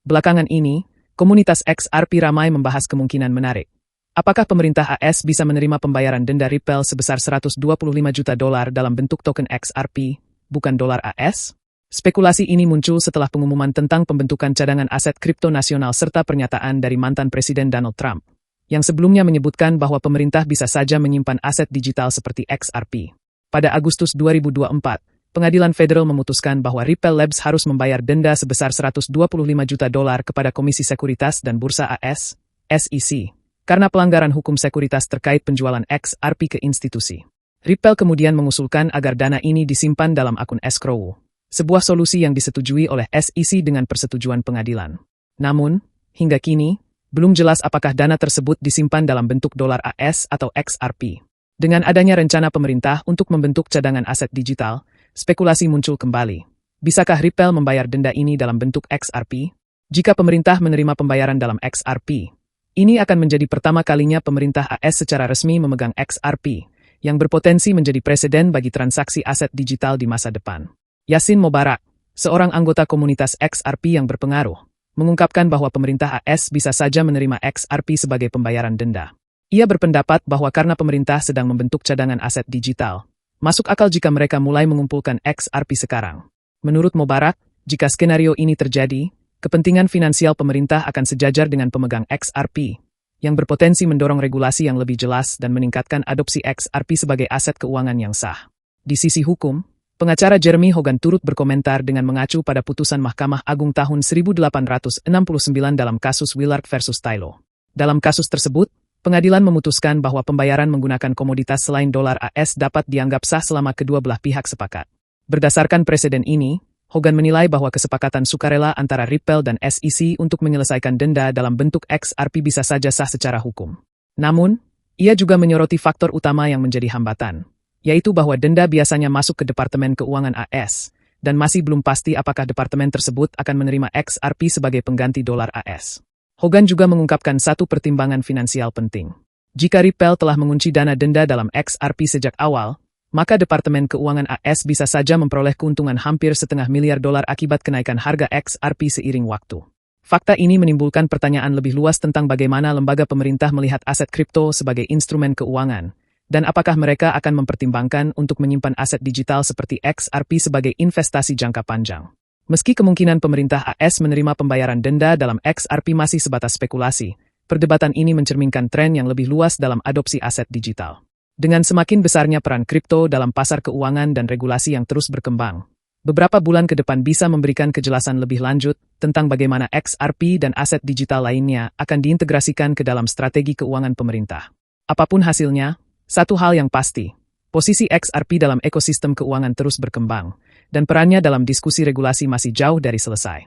Belakangan ini, komunitas XRP ramai membahas kemungkinan menarik. Apakah pemerintah AS bisa menerima pembayaran denda Ripple sebesar $125 juta dalam bentuk token XRP, bukan dolar AS? Spekulasi ini muncul setelah pengumuman tentang pembentukan cadangan aset kripto nasional serta pernyataan dari mantan Presiden Donald Trump, yang sebelumnya menyebutkan bahwa pemerintah bisa saja menyimpan aset digital seperti XRP. Pada Agustus 2024, Pengadilan Federal memutuskan bahwa Ripple Labs harus membayar denda sebesar $125 juta kepada Komisi Sekuritas dan Bursa AS, SEC, karena pelanggaran hukum sekuritas terkait penjualan XRP ke institusi. Ripple kemudian mengusulkan agar dana ini disimpan dalam akun escrow, sebuah solusi yang disetujui oleh SEC dengan persetujuan pengadilan. Namun, hingga kini, belum jelas apakah dana tersebut disimpan dalam bentuk dolar AS atau XRP. Dengan adanya rencana pemerintah untuk membentuk cadangan aset digital, spekulasi muncul kembali. Bisakah Ripple membayar denda ini dalam bentuk XRP? Jika pemerintah menerima pembayaran dalam XRP, ini akan menjadi pertama kalinya pemerintah AS secara resmi memegang XRP, yang berpotensi menjadi preseden bagi transaksi aset digital di masa depan. Yasin Mobarak, seorang anggota komunitas XRP yang berpengaruh, mengungkapkan bahwa pemerintah AS bisa saja menerima XRP sebagai pembayaran denda. Ia berpendapat bahwa karena pemerintah sedang membentuk cadangan aset digital, masuk akal jika mereka mulai mengumpulkan XRP sekarang. Menurut Mobarak, jika skenario ini terjadi, kepentingan finansial pemerintah akan sejajar dengan pemegang XRP, yang berpotensi mendorong regulasi yang lebih jelas dan meningkatkan adopsi XRP sebagai aset keuangan yang sah. Di sisi hukum, pengacara Jeremy Hogan turut berkomentar dengan mengacu pada putusan Mahkamah Agung tahun 1869 dalam kasus Willard versus Tylo. Dalam kasus tersebut, pengadilan memutuskan bahwa pembayaran menggunakan komoditas selain dolar AS dapat dianggap sah selama kedua belah pihak sepakat. Berdasarkan preseden ini, Hogan menilai bahwa kesepakatan sukarela antara Ripple dan SEC untuk menyelesaikan denda dalam bentuk XRP bisa saja sah secara hukum. Namun, ia juga menyoroti faktor utama yang menjadi hambatan, yaitu bahwa denda biasanya masuk ke Departemen Keuangan AS, dan masih belum pasti apakah departemen tersebut akan menerima XRP sebagai pengganti dolar AS. Hogan juga mengungkapkan satu pertimbangan finansial penting. Jika Ripple telah mengunci dana denda dalam XRP sejak awal, maka Departemen Keuangan AS bisa saja memperoleh keuntungan hampir $500 miliar akibat kenaikan harga XRP seiring waktu. Fakta ini menimbulkan pertanyaan lebih luas tentang bagaimana lembaga pemerintah melihat aset kripto sebagai instrumen keuangan, dan apakah mereka akan mempertimbangkan untuk menyimpan aset digital seperti XRP sebagai investasi jangka panjang. Meski kemungkinan pemerintah AS menerima pembayaran denda dalam XRP masih sebatas spekulasi, perdebatan ini mencerminkan tren yang lebih luas dalam adopsi aset digital. Dengan semakin besarnya peran kripto dalam pasar keuangan dan regulasi yang terus berkembang, beberapa bulan ke depan bisa memberikan kejelasan lebih lanjut tentang bagaimana XRP dan aset digital lainnya akan diintegrasikan ke dalam strategi keuangan pemerintah. Apapun hasilnya, satu hal yang pasti, posisi XRP dalam ekosistem keuangan terus berkembang, dan perannya dalam diskusi regulasi masih jauh dari selesai.